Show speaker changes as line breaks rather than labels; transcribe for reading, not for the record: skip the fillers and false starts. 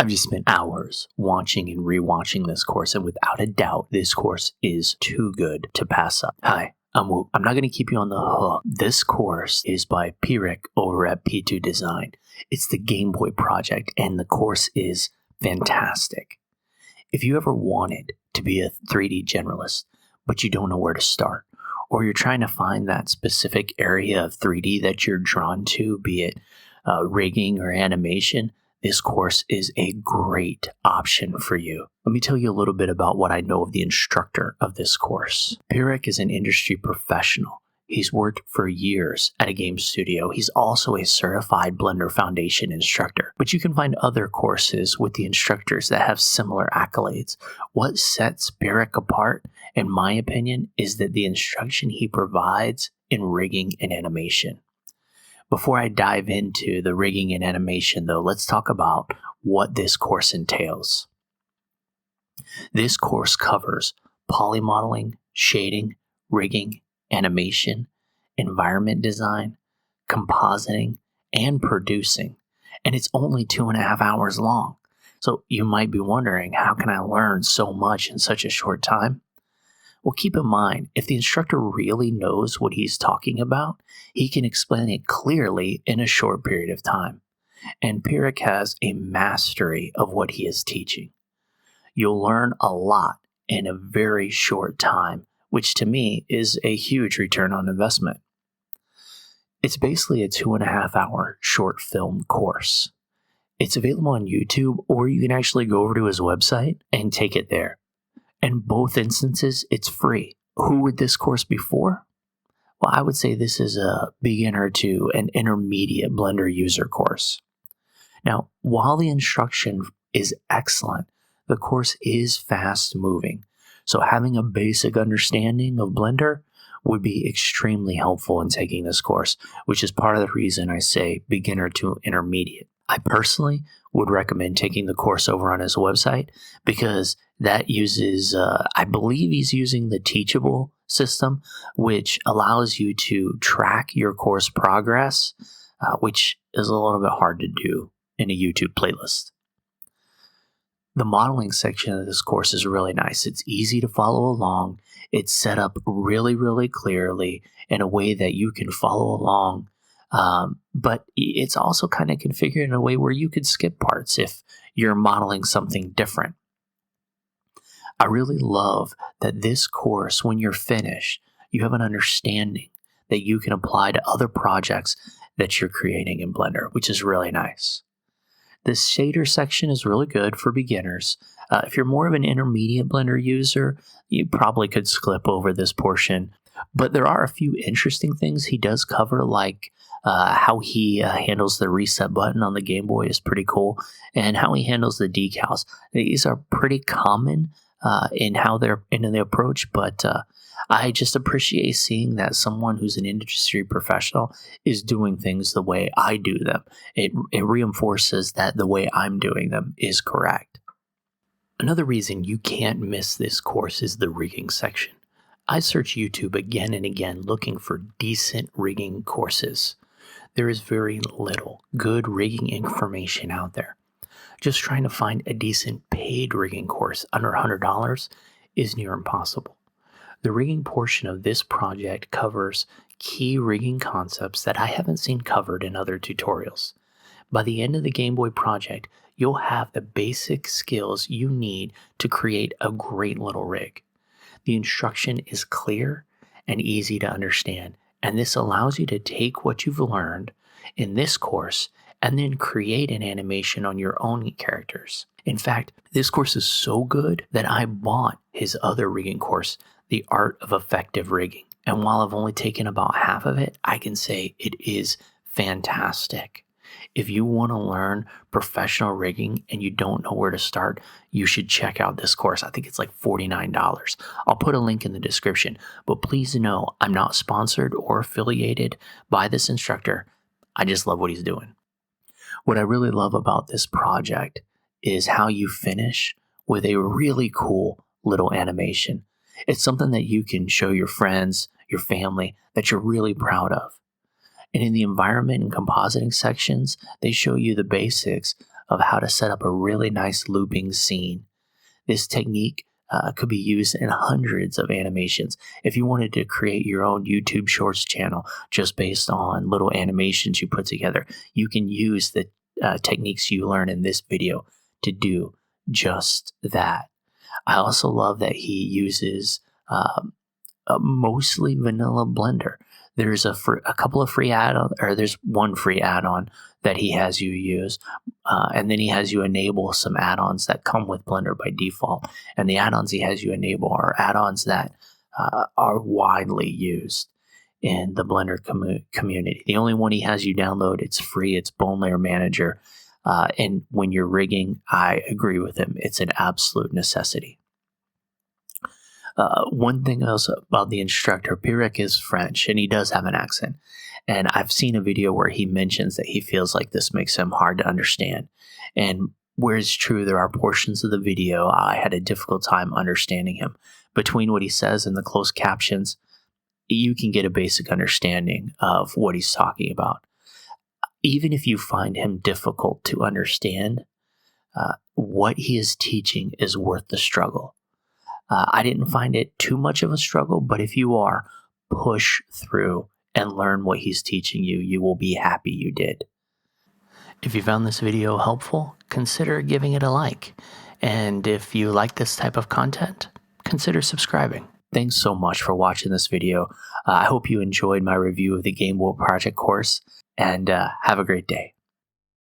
I've just spent hours watching and rewatching this course, and without a doubt, this course is too good to pass up. Hi, I'm Whoop. I'm not going to keep you on the hook. This course is by Pierrick over at P2 Design. It's the Gameboy Project, and the course is fantastic. If you ever wanted to be a 3D generalist, but you don't know where to start, or you're trying to find that specific area of 3D that you're drawn to, be it rigging or animation, this course is a great option for you. Let me tell you a little bit about what I know of the instructor of this course. Pierrick is an industry professional. He's worked for years at a game studio. He's also a certified Blender Foundation instructor. But you can find other courses with the instructors that have similar accolades. What sets Pierrick apart, in my opinion, is that the instruction he provides in rigging and animation. Before I dive into the rigging and animation, though, let's talk about what this course entails. This course covers polymodeling, shading, rigging, animation, environment design, compositing, and producing. And it's only 2.5 hours long. So you might be wondering, how can I learn so much in such a short time? Well, keep in mind, if the instructor really knows what he's talking about, he can explain it clearly in a short period of time. And Pierrick has a mastery of what he is teaching. You'll learn a lot in a very short time, which to me is a huge return on investment. It's basically a 2.5 hour short film course. It's available on YouTube, or you can actually go over to his website and take it there. In both instances, it's free. Who would this course be for? Well, I would say this is a beginner to an intermediate Blender user course. Now, while the instruction is excellent, the course is fast moving. So having a basic understanding of Blender would be extremely helpful in taking this course, which is part of the reason I say beginner to intermediate. I personally would recommend taking the course over on his website because that uses, I believe he's using the Teachable system, which allows you to track your course progress, which is a little bit hard to do in a YouTube playlist. The modeling section of this course is really nice. It's easy to follow along. It's set up really, really clearly in a way that you can follow along. But it's also kind of configured in a way where you could skip parts if you're modeling something different. I really love that this course, when you're finished, you have an understanding that you can apply to other projects that you're creating in Blender, which is really nice. This shader section is really good for beginners. If you're more of an intermediate Blender user, you probably could skip over this portion. But there are a few interesting things he does cover, like how he handles the reset button on the Game Boy is pretty cool, and how he handles the decals. These are pretty common in how they're in the approach, but I just appreciate seeing that someone who's an industry professional is doing things the way I do them. It reinforces that the way I'm doing them is correct. Another reason you can't miss this course is the rigging section. I search YouTube again and again looking for decent rigging courses. There is very little good rigging information out there. Just trying to find a decent paid rigging course under $100 is near impossible. The rigging portion of this project covers key rigging concepts that I haven't seen covered in other tutorials. By the end of the Gameboy Project, you'll have the basic skills you need to create a great little rig. The instruction is clear and easy to understand, and this allows you to take what you've learned in this course and then create an animation on your own characters. In fact, this course is so good that I bought his other rigging course, The Art of Effective Rigging. And while I've only taken about half of it, I can say it is fantastic. If you want to learn professional rigging and you don't know where to start, you should check out this course. I think it's like $49. I'll put a link in the description, but please know I'm not sponsored or affiliated by this instructor. I just love what he's doing. What I really love about this project is how you finish with a really cool little animation. It's something that you can show your friends, your family, that you're really proud of. And in the environment and compositing sections, they show you the basics of how to set up a really nice looping scene. This technique could be used in hundreds of animations. If you wanted to create your own YouTube Shorts channel just based on little animations you put together, you can use the techniques you learn in this video to do just that. I also love that he uses a mostly vanilla Blender. There's a couple of free add-on, or there's one free add-on that he has you use, and then he has you enable some add-ons that come with Blender by default. And the add-ons he has you enable are add-ons that are widely used in the Blender community. The only one he has you download, it's free, it's Bone Layer Manager. And when you're rigging, I agree with him. It's an absolute necessity. One thing else about the instructor, Pierrick is French, and he does have an accent. And I've seen a video where he mentions that he feels like this makes him hard to understand. And where it's true, there are portions of the video I had a difficult time understanding him. Between what he says and the closed captions, you can get a basic understanding of what he's talking about. Even if you find him difficult to understand, what he is teaching is worth the struggle. I didn't find it too much of a struggle, but if you are, push through and learn what he's teaching you. You will be happy you did. If you found this video helpful, consider giving it a like. And if you like this type of content, consider subscribing. Thanks so much for watching this video. I hope you enjoyed my review of the Gameboy Project course, and have a great day.